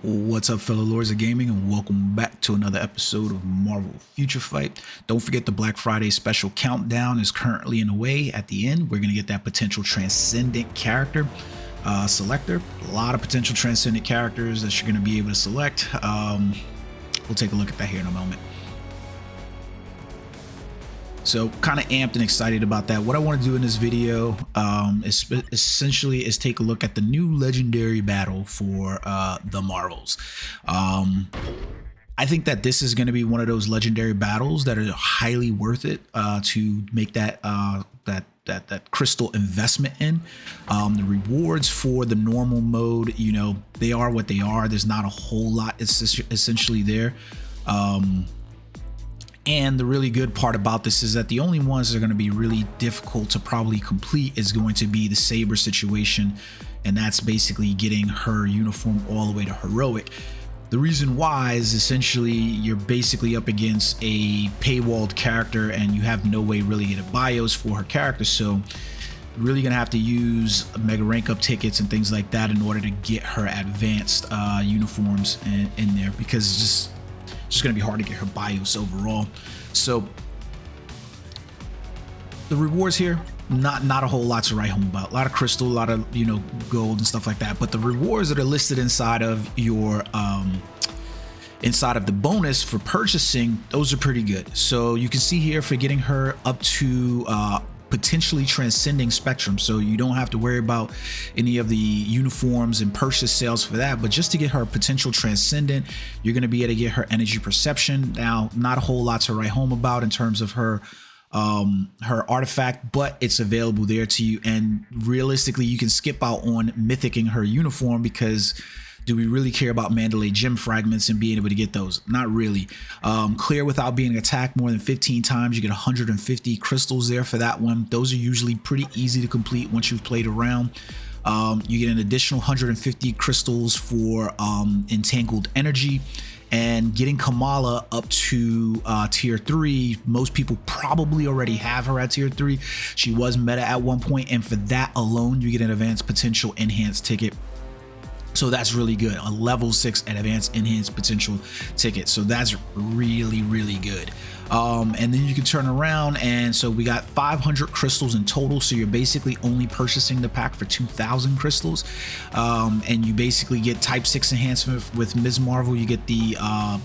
What's up, fellow lords of gaming, and welcome back to another episode of Marvel Future Fight. Don't forget the Black Friday special countdown is currently in the way. At the end, we're going to get that potential transcendent character selector. A lot of potential transcendent characters that you're going to be able to select. We'll take a look at that here in a moment. So kind of amped and excited about that. What I want to do in this video essentially is take a look at the new legendary battle for the Marvels. I think that this is going to be one of those legendary battles that are highly worth it to make that that crystal investment in. The rewards for the normal mode, you know, they are what they are. There's not a whole lot essentially there. And the really good part about this is that the only ones that are going to be really difficult to probably complete is going to be the Saber situation, and that's basically getting her uniform all the way to heroic. The reason why is essentially you're basically up against a paywalled character and you have no way really to get BIOS for her character, so you're really gonna have to use mega rank up tickets and things like that in order to get her advanced uniforms in there, because it's just going to be hard to get her BIOS overall. So the rewards here, not a whole lot to write home about. A lot of crystal, a lot of, you know, gold and stuff like that. But the rewards that are listed inside of your inside of the bonus for purchasing, those are pretty good. So you can see here for getting her up to potentially transcending spectrum, so you don't have to worry about any of the uniforms and purchase sales for that, but just to get her potential transcendent, you're going to be able to get her energy perception. Now, not a whole lot to write home about in terms of her artifact, but it's available there to you, and realistically you can skip out on mythicing her uniform, because do we really care about Mandalay gem fragments and being able to get those? Not really. Clear without being attacked more than 15 times. You get 150 crystals there for that one. Those are usually pretty easy to complete once you've played around. You get an additional 150 crystals for entangled energy. And getting Kamala up to tier 3, most people probably already have her at tier 3. She was meta at one point, and for that alone, you get an advanced potential enhanced ticket. So that's really good, a level 6 and advanced enhanced potential ticket. So that's really, really good. And then you can turn around, and so we got 500 crystals in total. So you're basically only purchasing the pack for 2,000 crystals. And you basically get type 6 enhancement with Ms. Marvel. You get the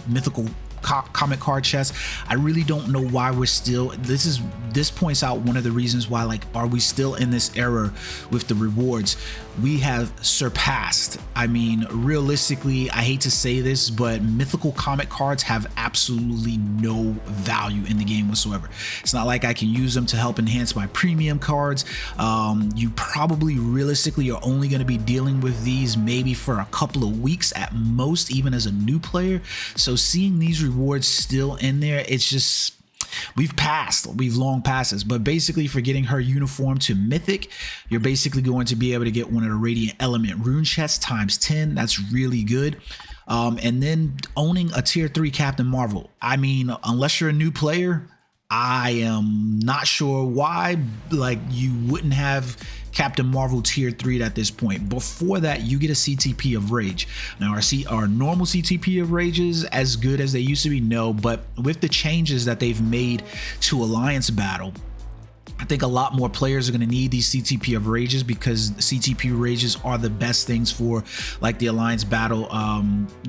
mythical comic card chest. I really don't know why we're still, this points out one of the reasons why, like, are we still in this era with the rewards? We have surpassed, I mean, realistically, I hate to say this, but mythical comic cards have absolutely no value in the game whatsoever. It's not like I can use them to help enhance my premium cards. You probably realistically are only going to be dealing with these maybe for a couple of weeks at most, even as a new player. So seeing these rewards still in there, it's just, we've long passed this. But basically, for getting her uniform to mythic, you're basically going to be able to get one of the radiant element rune chests times 10. That's really good. And then owning a tier 3 Captain Marvel, I mean, unless you're a new player, I am not sure why, like, you wouldn't have Captain Marvel tier 3 at this point. Before that, you get a CTP of Rage. Now, our normal CTP of Rage is as good as they used to be? No, but with the changes that they've made to Alliance Battle, I think a lot more players are going to need these CTP of Rages, because CTP Rages are the best things for, like, the Alliance Battle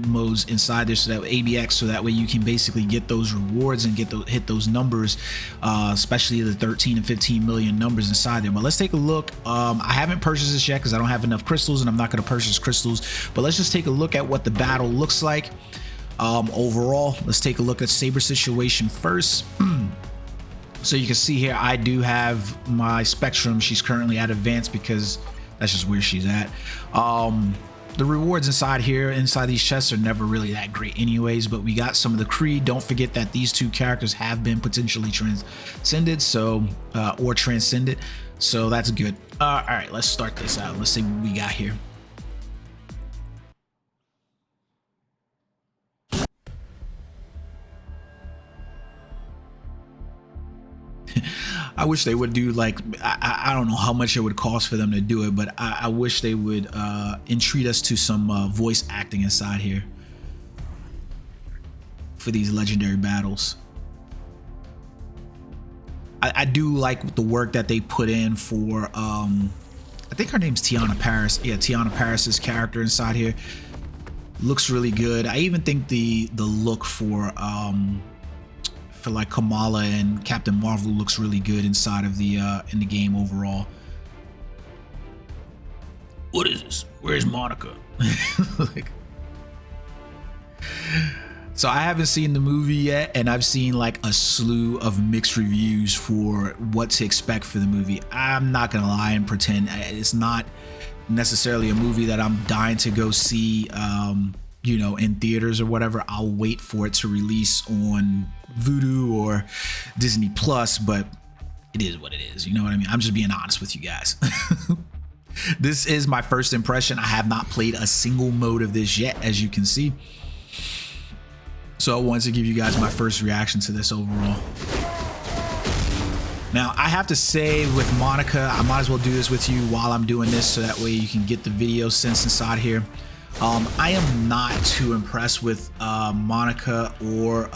modes inside there, so that ABX, so that way you can basically get those rewards and hit those numbers, especially the 13 and 15 million numbers inside there. But let's take a look. I haven't purchased this yet because I don't have enough crystals, and I'm not going to purchase crystals, but let's just take a look at what the battle looks like overall. Let's take a look at Saber situation first. So you can see here, I do have my Spectrum. She's currently at advanced because that's just where she's at. The rewards inside here, inside these chests, are never really that great anyways, but we got some of the Creed. Don't forget that these two characters have been potentially transcended, so or transcended, so that's good. All right, let's start this out. Let's see what we got here. I wish they would do like, I don't know how much it would cost for them to do it, but I wish they would entreat us to some voice acting inside here for these legendary battles. I do like the work that they put in for, I think her name's Tiana Paris. Yeah, Tiana Paris's character inside here looks really good. I even think the look for like Kamala and Captain Marvel looks really good inside of the in the game overall. What is this? Where's Monica? Like, so I haven't seen the movie yet, and I've seen like a slew of mixed reviews for what to expect for the movie. I'm not gonna lie and pretend it's not necessarily a movie that I'm dying to go see, you know, in theaters or whatever. I'll wait for it to release on Vudu or Disney Plus, but it is what it is. You know what I mean? I'm just being honest with you guys. This is my first impression. I have not played a single mode of this yet, as you can see. So I wanted to give you guys my first reaction to this overall. Now, I have to say with Monica, I might as well do this with you while I'm doing this so that way you can get the video sense inside here. I am not too impressed with Monica or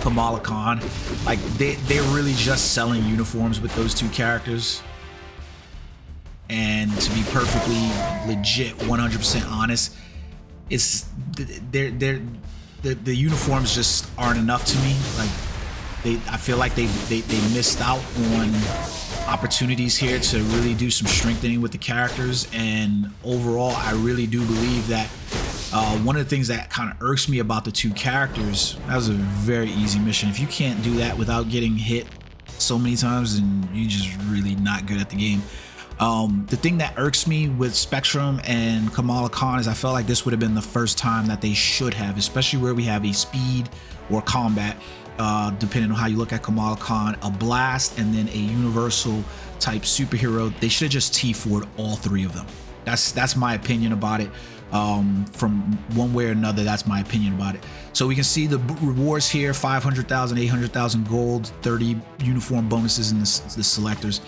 Kamala Khan. Like, they're really just selling uniforms with those two characters. And to be perfectly legit 100% honest, it's the uniforms just aren't enough to me. Like, I feel like they missed out on opportunities here to really do some strengthening with the characters. And overall, I really do believe that one of the things that kind of irks me about the two characters, that was a very easy mission. If you can't do that without getting hit so many times, then you're just really not good at the game. The thing that irks me with Spectrum and Kamala Khan is I felt like this would have been the first time that they should have, especially where we have a speed or combat, depending on how you look at Kamala Khan, a blast, and then a universal type superhero. They should have just T4'd all three of them. That's my opinion about it. From one way or another, that's my opinion about it. So we can see the rewards here: 500,000, 800,000 gold, 30 uniform bonuses in the selectors.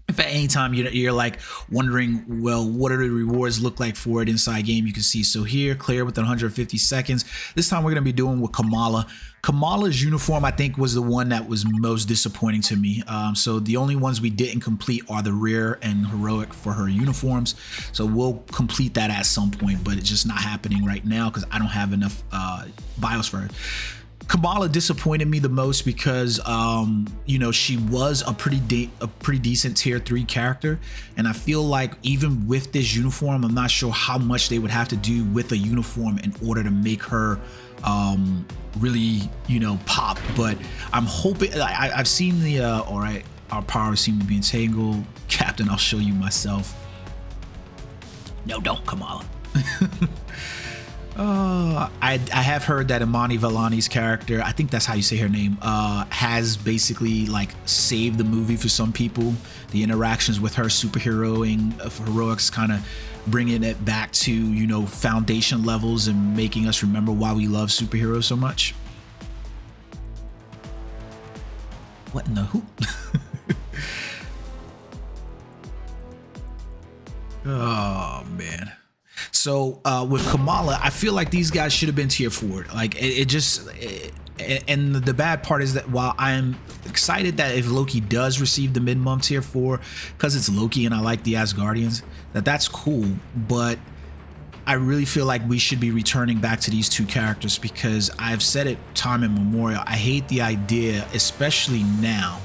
If at any time you're like wondering, well, what do the rewards look like for it inside game, you can see. So here, clear within 150 seconds. This time we're going to be doing with Kamala. Kamala's uniform, I think, was the one that was most disappointing to me. So the only ones we didn't complete are the rare and heroic for her uniforms. So we'll complete that at some point, but it's just not happening right now because I don't have enough bios for her. Kamala disappointed me the most because you know, she was a pretty decent tier 3 character, and I feel like even with this uniform, I'm not sure how much they would have to do with a uniform in order to make her really, you know, pop. But I'm hoping, I've seen the all right, our powers seem to be entangled. Captain, I'll show you myself. No, don't, Kamala. I have heard that Imani Vellani's character, I think that's how you say her name, has basically like saved the movie for some people. The interactions with her superheroing heroics kind of bringing it back to, you know, foundation levels and making us remember why we love superheroes so much. What in the hoop? Oh man. So with Kamala, I feel like these guys should have been tier 4. Like and the bad part is that while I'm excited that if Loki does receive the mid-month tier 4, because it's Loki and I like the Asgardians, that's cool. But I really feel like we should be returning back to these two characters because I've said it time immemorial. I hate the idea, especially now,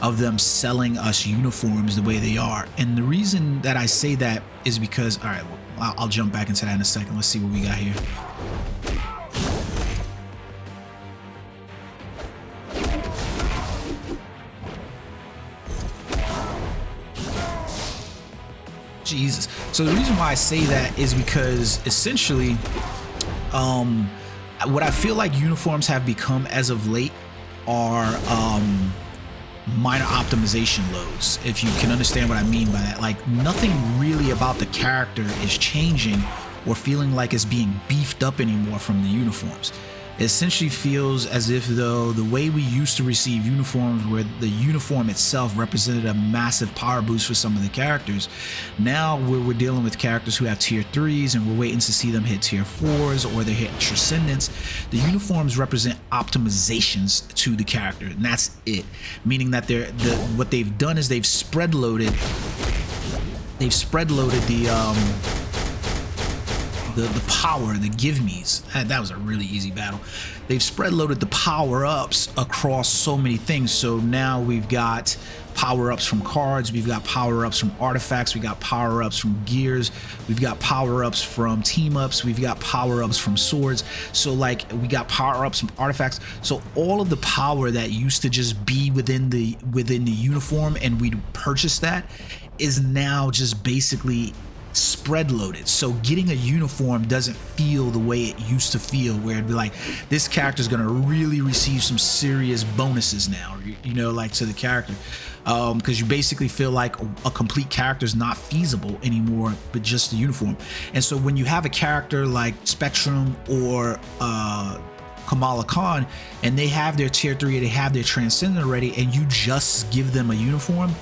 of them selling us uniforms the way they are. And the reason that I say that is because, all right, well, I'll jump back into that in a second. Let's see what we got here. Jesus. So the reason why I say that is because essentially what I feel like uniforms have become as of late are minor optimization loads, if you can understand what I mean by that. Like, nothing really about the character is changing or feeling like it's being beefed up anymore from the uniforms. It essentially feels as if though the way we used to receive uniforms, where the uniform itself represented a massive power boost for some of the characters, now we're dealing with characters who have tier 3s and we're waiting to see them hit tier 4s or they hit transcendence. The uniforms represent optimizations to the character, and that's it. Meaning that what they've done is they've spread loaded the power, the give-me's. That was a really easy battle. They've spread loaded the power-ups across so many things. So now we've got power-ups from cards, we've got power-ups from artifacts, we got power-ups from gears, we've got power-ups from team-ups, we've got power-ups from swords. So like we got power-ups from artifacts. So all of the power that used to just be within the uniform and we'd purchase that is now just basically spread loaded. So getting a uniform doesn't feel the way it used to feel, where it'd be like, this character is going to really receive some serious bonuses now, you know, like to the character, because you basically feel like a complete character is not feasible anymore, but just the uniform. And so when you have a character like Spectrum or Kamala Khan, and they have their tier 3, they have their transcendent already, and you just give them a uniform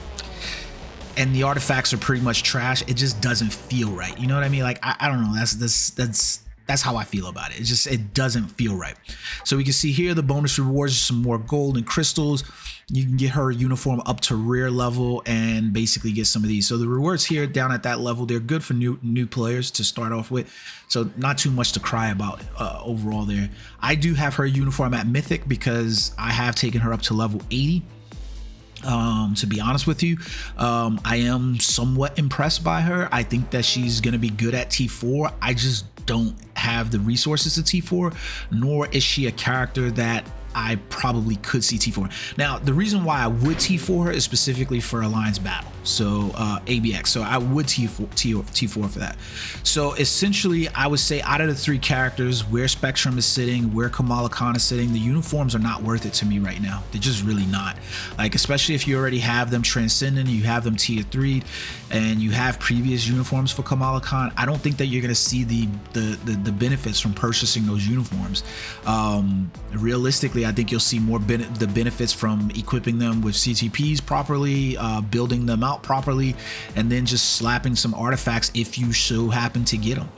and the artifacts are pretty much trash, it just doesn't feel right. You know what I mean? Like, I don't know. That's how I feel about it. It doesn't feel right. So we can see here the bonus rewards, some more gold and crystals. You can get her uniform up to rare level and basically get some of these. So the rewards here down at that level, they're good for new players to start off with. So not too much to cry about overall there. I do have her uniform at Mythic because I have taken her up to level 80. To be honest with you, I am somewhat impressed by her. I think that she's going to be good at T4. I just don't have the resources to T4, nor is she a character that I probably could see T4. Now, the reason why I would T4 her is specifically for Alliance Battle, so ABX. So I would T4 for that. So essentially, I would say out of the 3 characters, where Spectrum is sitting, where Kamala Khan is sitting, the uniforms are not worth it to me right now. They're just really not. Like, especially if you already have them Transcendent, you have them tier 3, and you have previous uniforms for Kamala Khan, I don't think that you're going to see the benefits from purchasing those uniforms. Realistically, I think you'll see more the benefits from equipping them with CTPs properly, building them out properly, and then just slapping some artifacts if you so happen to get them.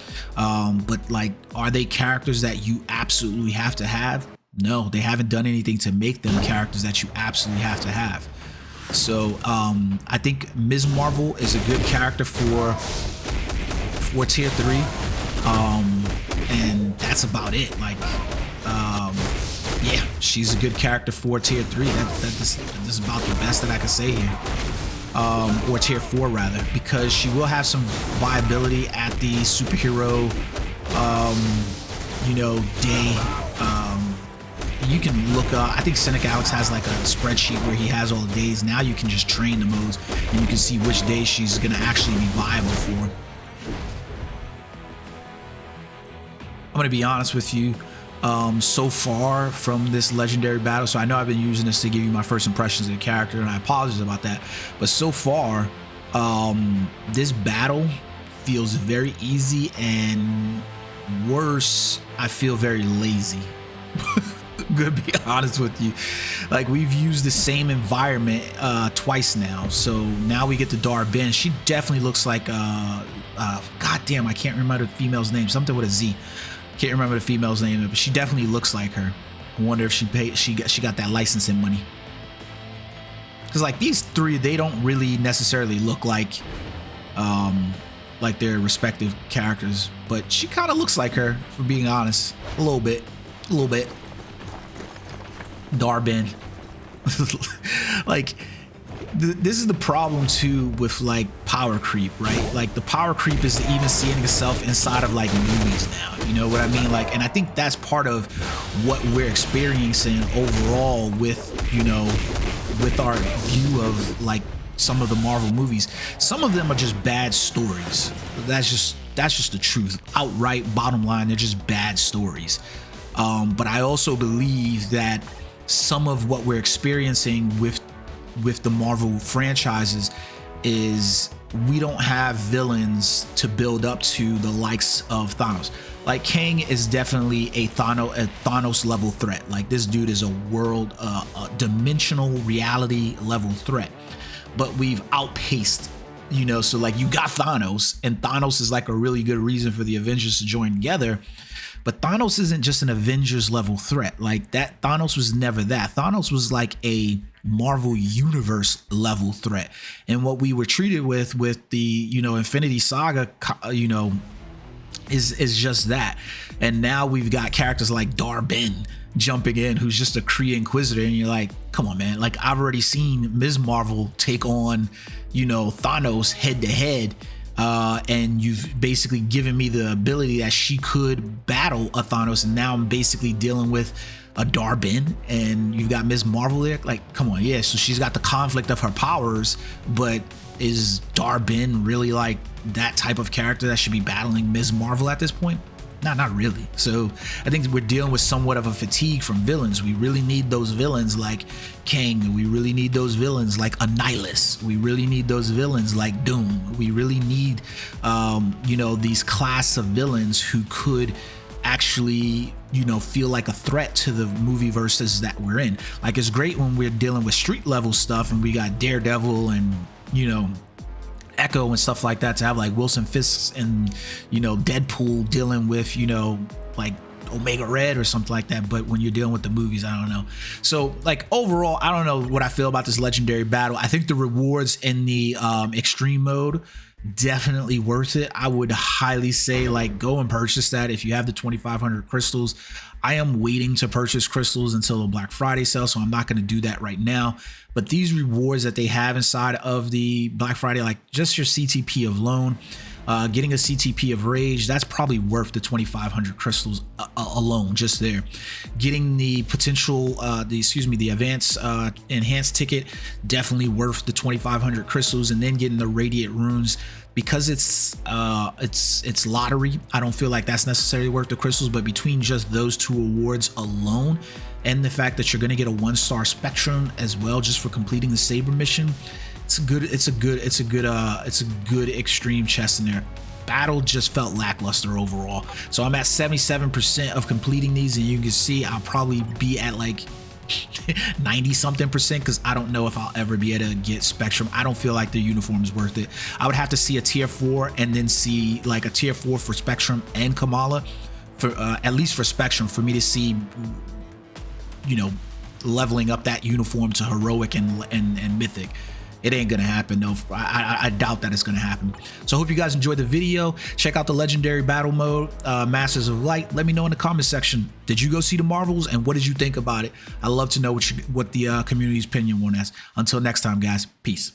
But like, are they characters that you absolutely have to have? No, they haven't done anything to make them characters that you absolutely have to have. So I think Ms. Marvel is a good character for tier 3, and that's about it. Like, yeah, she's a good character for tier 3. This is about the best that I can say here. Or tier 4 rather, because she will have some viability at the superhero, you know, day. You can look up, I think Cynic Alex has like a spreadsheet where he has all the days. Now you can just train the modes and you can see which days she's gonna actually be viable for. I'm gonna be honest with you. So far from this legendary battle, so I know I've been using this to give you my first impressions of the character, and I apologize about that, but so far this battle feels very easy, and worse, I feel very lazy. I'm gonna be honest with you. Like, we've used the same environment twice now, so now we get to Dar-Ben. She definitely looks like god damn, I can't remember the female's name, something with a Z. Can't remember the female's name, but she definitely looks like her. I wonder if she got that licensing money. Because like these 3, they don't really necessarily look like their respective characters, but she kind of looks like her, for being honest. A little bit. Dar-Ben. Like, this is the problem too with like power creep, right? Like, the power creep is even seeing itself inside of like movies now, you know what I mean? Like, and I think that's part of what we're experiencing overall with, you know, with our view of like some of the Marvel movies. Some of them are just bad stories. That's just the truth. Outright, bottom line, they're just bad stories. But I also believe that some of what we're experiencing with the Marvel franchises is we don't have villains to build up to the likes of Thanos. Like Kang is definitely a Thanos level threat. Like this dude is a world, a dimensional reality level threat. But we've outpaced, you know, so like you got Thanos, and Thanos is like a really good reason for the Avengers to join together. But Thanos isn't just an Avengers level threat. Like that, Thanos was never that. Thanos was like a Marvel Universe level threat. And what we were treated with the, you know, Infinity Saga, you know, is just that. And now we've got characters like Dar-Benn jumping in, who's just a Kree Inquisitor, and you're like, come on, man. Like I've already seen Ms. Marvel take on, you know, Thanos head to head. And you've basically given me the ability that she could battle a Thanos, and now I'm basically dealing with a Dar-Benn, and you've got Ms. Marvel there. Like, come on, yeah. So she's got the conflict of her powers, but is Dar-Benn really like that type of character that should be battling Ms. Marvel at this point? No, not really. So I think we're dealing with somewhat of a fatigue from villains. We really need those villains like Kang. We really need those villains like Annihilus. We really need those villains like Doom. We really need, you know, these class of villains who could actually, you know, feel like a threat to the movie verses that we're in. Like it's great when we're dealing with street level stuff and we got Daredevil and, you know, Echo and stuff like that, to have like Wilson Fisk and, you know, Deadpool dealing with, you know, like Omega Red or something like that. But when you're dealing with the movies, I don't know. So like overall, I don't know what I feel about this legendary battle. I think the rewards in the extreme mode definitely worth it. I would highly say like go and purchase that if you have the 2,500 crystals. I am waiting to purchase crystals until the Black Friday sale, so I'm not going to do that right now. But these rewards that they have inside of the Black Friday, like just your CTP of Loan, getting a CTP of Rage, that's probably worth the 2,500 crystals alone, just there. Getting the potential, the advanced enhanced ticket, definitely worth the 2,500 crystals, and then getting the Radiant Runes. Because it's lottery, I don't feel like that's necessarily worth the crystals, but between just those two awards alone and the fact that you're going to get a 1-star Spectrum as well just for completing the Saber mission, it's a good extreme chest in there. Battle just felt lackluster overall. So I'm at 77% of completing these, and you can see I'll probably be at like 90 something percent, because I don't know if I'll ever be able to get Spectrum. I don't feel like the uniform is worth it. I would have to see a tier 4 and then see like a tier 4 for Spectrum and Kamala, for at least for Spectrum, for me to see, you know, leveling up that uniform to heroic and mythic. It ain't gonna happen though. I doubt that it's gonna happen. So I hope you guys enjoyed the video. Check out the legendary battle mode, Masters of Light. Let me know in the comment section, did you go see the Marvels, and what did you think about it? I love to know what the community's opinion on this. Until next time, guys, peace.